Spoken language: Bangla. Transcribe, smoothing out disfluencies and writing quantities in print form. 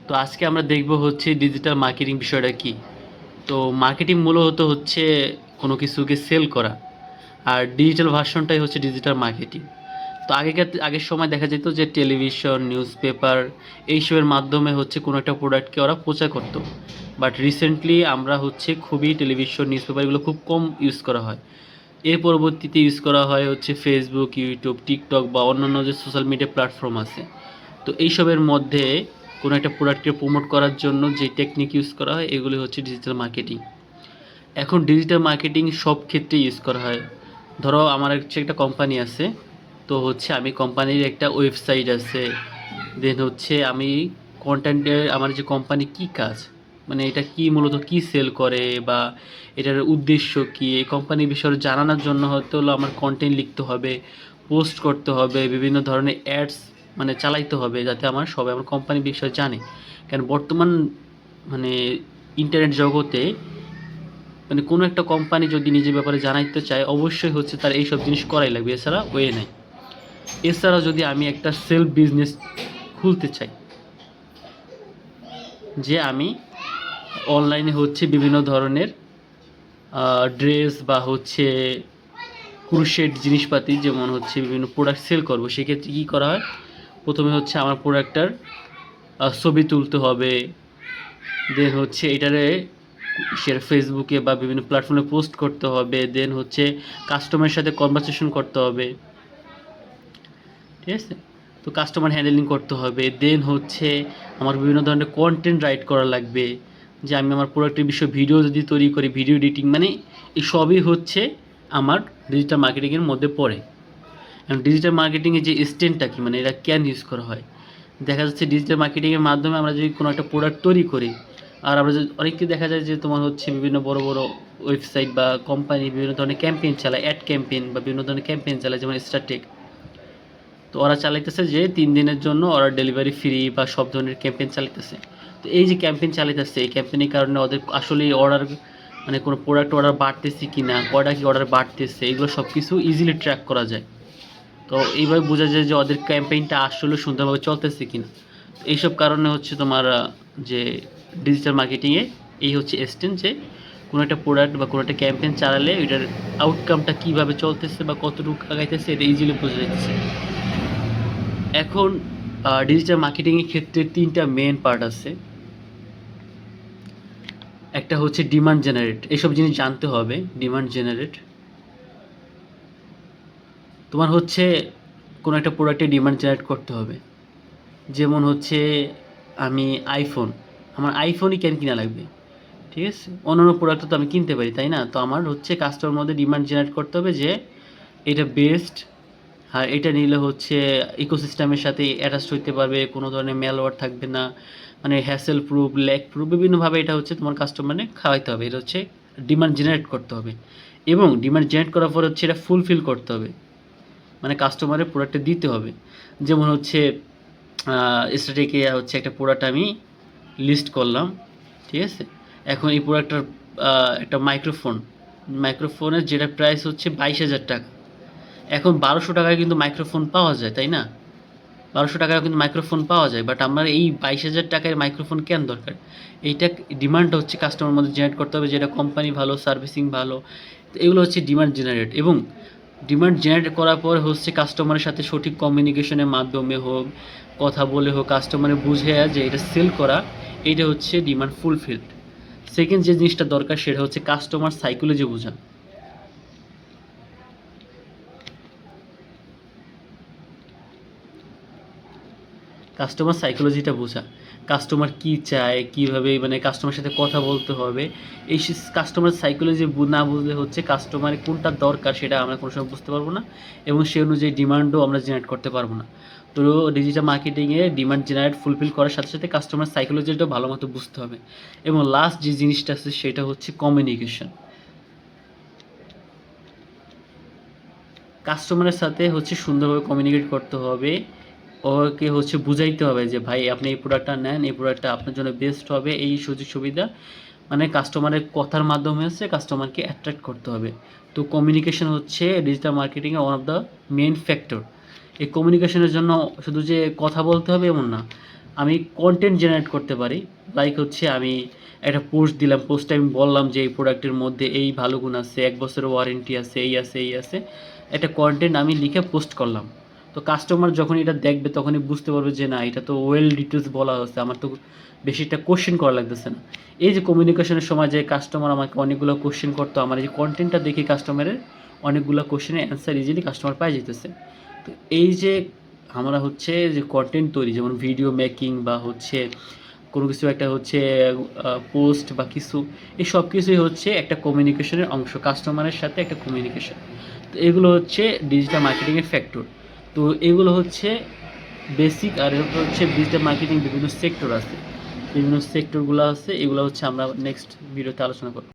তো আজকে আমরা দেখব হচ্ছে ডিজিটাল মার্কেটিং বিষয়টা কি। তো মার্কেটিং মূলত হচ্ছে কোনো কিছুকে সেল করা, আর ডিজিটাল ভার্সনটাই হচ্ছে ডিজিটাল মার্কেটিং। তো আগের সময় দেখা যেত যে টেলিভিশন, নিউজ পেপার এইসবের মাধ্যমে হচ্ছে কোনো একটা প্রোডাক্টকে ওরা প্রচার করতো। বাট রিসেন্টলি আমরা হচ্ছে খুবই টেলিভিশন, নিউজ পেপার এগুলো খুব কম ইউজ করা হয়। এর পরবর্তীতে ইউজ করা হয় হচ্ছে ফেসবুক, ইউটিউব, টিকটক বা অন্যান্য যে সোশ্যাল মিডিয়া প্ল্যাটফর্ম আছে। তো এইসবের মধ্যে কোনো একটা প্রোডাক্টকে প্রমোট করার জন্য যে টেকনিক ইউজ করা হয় এগুলি হচ্ছে ডিজিটাল মার্কেটিং। এখন ডিজিটাল মার্কেটিং সব ক্ষেত্রে ইউজ করা হয়। ধরো আমার হচ্ছে একটা কোম্পানি আছে, তো হচ্ছে আমি কোম্পানির একটা ওয়েবসাইট আছে, দেন হচ্ছে আমি কন্টেন্টের আমার যে কোম্পানি কী কাজ, মানে এটা কি মূলত কি সেল করে বা এটার উদ্দেশ্য কি, এই কোম্পানির বিষয়ে জানানোর জন্য হয়তো হলো আমার কন্টেন্ট লিখতে হবে, পোস্ট করতে হবে, বিভিন্ন ধরনের অ্যাডস মানে চালাইতে হবে, যাতে সবাই আমার কোম্পানির বিষয়ে জানে। কারণ বর্তমান মানে ইন্টারনেট জগতে মানে কোনো একটা কোম্পানি যদি নিজের ব্যাপারে জানাইতে চায় অবশ্যই হচ্ছে তার এইসব জিনিস করাই লাগবে, এছাড়া ওয়ে নাই। এছাড়া যদি আমি একটা সেলফ বিজনেস খুলতে চাই, যে আমি অনলাইনে হচ্ছে বিভিন্ন ধরনের ড্রেস বা হচ্ছে ক্রুশেড জিনিসপাতি, যেমন হচ্ছে বিভিন্ন প্রোডাক্ট সেল করবো, সেক্ষেত্রে কী করা হয়, প্রথমে হচ্ছে আমার প্রোডাক্টটার ছবি তুলতে হবে, দেন হচ্ছে এটারে সেটা ফেসবুকে বা বিভিন্ন প্ল্যাটফর্মে পোস্ট করতে হবে, দেন হচ্ছে কাস্টমারের সাথে কনভারসেশন করতে হবে, ঠিক আছে। তো কাস্টমার হ্যান্ডেলিং করতে হবে, দেন হচ্ছে আমার বিভিন্ন ধরনের কন্টেন্ট রাইট করা লাগবে, যে আমি আমার প্রোডাক্টের বিষয়ে ভিডিও যদি তৈরি করি, ভিডিও এডিটিং, মানে এই সবই হচ্ছে আমার ডিজিটাল মার্কেটিংয়ের মধ্যে পড়ে। এবং ডিজিটাল মার্কেটিংয়ের যে স্ট্যান্ডটা কি, মানে এটা কেন ইউজ করা হয়, দেখা যাচ্ছে ডিজিটাল মার্কেটিংয়ের মাধ্যমে আমরা যদি কোনো একটা প্রোডাক্ট তৈরি করি, আর আমরা যদি অনেককে দেখা যায় যে তোমার হচ্ছে বিভিন্ন বড় বড় ওয়েবসাইট বা কোম্পানি বিভিন্ন ধরনের ক্যাম্পেইন চালায়, অ্যাড ক্যাম্পেইন বা বিভিন্ন ধরনের ক্যাম্পেইন চালায়, যেমন স্টারটেক। তো ওরা চালাইতেছে যে 3 দিনের জন্য ওরা ডেলিভারি ফ্রি বা সব ধরনের ক্যাম্পেইন চালাইতেছে। তো এই যে ক্যাম্পেইন চালাইতেছে, এই ক্যাম্পেইনের কারণে ওদের আসলে অর্ডার মানে কোনো প্রোডাক্ট অর্ডার বাড়তেছে কি না, কয়টা কি অর্ডার বাড়তেছে, এগুলো সব কিছু ইজিলি ট্র্যাক করা যায়। তো এইভাবে বোঝা যায় যে ওদের ক্যাম্পেইনটা আসলে সুন্দরভাবে চলতেছে কিনা। এইসব কারণে হচ্ছে তোমার যে ডিজিটাল মার্কেটিংয়ে এই হচ্ছে এস্টেন, যে কোনো একটা প্রোডাক্ট বা কোনো একটা ক্যাম্পেইন চালালে এটার আউটকামটা কীভাবে চলতেছে বা কতটুকু আগাইতেছে এটা ইজিলি বোঝা যাচ্ছে। এখন ডিজিটাল মার্কেটিংয়ের ক্ষেত্রে 3টা মেন পার্ট আছে। একটা হচ্ছে ডিমান্ড জেনারেট, এইসব জিনিস জানতে হবে। ডিমান্ড জেনারেট তোমার হচ্ছে কোনো একটা প্রোডাক্টে ডিমান্ড জেনারেট করতে হবে। যেমন হচ্ছে আমি আইফোন, আমার আইফোনই কেন কিনা লাগবে, ঠিক আছে, অন্যান্য প্রোডাক্ট তো আমি কিনতে পারি, তাই না? তো আমার হচ্ছে কাস্টমার মধ্যে ডিমান্ড জেনারেট করতে হবে যে এটা বেস্ট, আর এটা নিলে হচ্ছে ইকোসিস্টেমের সাথে অ্যাটাচড হইতে পারবে, কোনো ধরনের ম্যালওয়্যার থাকবে না, মানে হ্যাসেল প্রুফ, ল্যাগ প্রুফ, বিভিন্নভাবে এটা হচ্ছে তোমার কাস্টমারে খাওয়াইতে হবে। এটা হচ্ছে ডিমান্ড জেনারেট করতে হবে, এবং ডিমান্ড জেনারেট করার পর হচ্ছে এটা ফুলফিল করতে হবে, মানে কাস্টমারের প্রোডাক্টটা দিতে হবে। যেমন হচ্ছে স্ট্যাটিকে হচ্ছে একটা প্রোডাক্ট আমি লিস্ট করলাম, ঠিক আছে। এখন এই প্রোডাক্টটার একটা মাইক্রোফোনের যেটা প্রাইস হচ্ছে 22,000 টাকা। এখন 1200 টাকায় কিন্তু মাইক্রোফোন পাওয়া যায়, তাই না? 1200 টাকায় কিন্তু মাইক্রোফোন পাওয়া যায়, বাট আমার এই 22,000 টাকায় মাইক্রোফোন কেন দরকার? এইটা ডিমান্ডটা হচ্ছে কাস্টমার মধ্যে জেনারেট করতে হবে, যে এটা কোম্পানি ভালো, সার্ভিসিং ভালো। তো এগুলো হচ্ছে ডিমান্ড জেনারেট, এবং ডিমান্ড জেনারেট করার পর হচ্ছে কাস্টমারের সাথে সঠিক কমিউনিকেশনের মাধ্যমে হোক, কথা বলে হোক, কাস্টমারে বুঝে যে এটা সেল করা, এইটা হচ্ছে ডিমান্ড ফুলফিলড। সেকেন্ড যে জিনিসটা দরকার সেটা হচ্ছে কাস্টমার সাইকোলজি বোঝা। কাস্টমার সাইকোলজিটা বোঝা, কাস্টমার কী চায়, কীভাবে মানে কাস্টমারের সাথে কথা বলতে হবে, এই কাস্টমার সাইকোলজি না বুঝলে হচ্ছে কাস্টমারের কোনটা দরকার সেটা আমরা কোনো সময় বুঝতে পারবো না, এবং সে অনুযায়ী ডিমান্ডও আমরা জেনারেট করতে পারবো না। তো ডিজিটাল মার্কেটিংয়ে ডিমান্ড জেনারেট ফুলফিল করার সাথে সাথে কাস্টমার সাইকোলজিটাও ভালো মতো বুঝতে হবে। এবং লাস্ট যে জিনিসটা আছে সেটা হচ্ছে কমিউনিকেশন। কাস্টমারের সাথে হচ্ছে সুন্দরভাবে কমিউনিকেট করতে হবে, ওকে হচ্ছে বুঝাইতে হবে যে ভাই আপনি এই প্রোডাক্টটা নেন, এই প্রোডাক্টটা আপনার জন্য বেস্ট হবে, এই সুযোগ সুবিধা, মানে কাস্টমারের কথার মাধ্যমে হচ্ছে কাস্টমারকে অ্যাট্রাক্ট করতে হবে। তো কমিউনিকেশন হচ্ছে ডিজিটাল মার্কেটিংয়ে one of the main factor. এই কমিউনিকেশনের জন্য শুধু যে কথা বলতে হবে এমন না, আমি কন্টেন্ট জেনারেট করতে পারি। লাইক হচ্ছে আমি একটা পোস্ট দিলাম, পোস্টে আমি বললাম যে এই প্রোডাক্টের মধ্যে এই ভালো গুণ আছে, 1 বছরের ওয়ারেন্টি আছে, এই আছে, এই আছে। একটা কন্টেন্ট আমি লিখে পোস্ট করলাম। তো কাস্টমার যখন এটা দেখবে তখনই বুঝতে পারবে যে না এটা তো ওয়েল ডিটেলস বলা হচ্ছে, আমার তো বেশি একটা কোয়েশ্চেন করা লাগতেছে না। এই যে কমিউনিকেশনের সময় যে কাস্টমার আমাকে অনেকগুলো কোয়েশ্চেন করতো, আমার এই যে কন্টেন্টটা দেখে কাস্টমারের অনেকগুলো কোয়েশ্চেনের অ্যান্সার ইজিলি কাস্টমার পাই যেতেছে। তো এই যে আমরা হচ্ছে যে কন্টেন্ট তৈরি যেমন ভিডিও মেকিং বা হচ্ছে কোনো কিছু একটা হচ্ছে পোস্ট বা কিছু, এই সব কিছুই হচ্ছে একটা কমিউনিকেশনের অংশ, কাস্টমারের সাথে একটা কমিউনিকেশন। তো এগুলো হচ্ছে ডিজিটাল মার্কেটিংয়ের ফ্যাক্টর। তো এগুলো হচ্ছে বেসিক। আর এরপর হচ্ছে ডিজিটাল মার্কেটিং বিভিন্ন সেক্টর আছে, বিভিন্ন সেক্টরগুলো আছে, এগুলো হচ্ছে আমরা নেক্সট ভিডিওতে আলোচনা করব।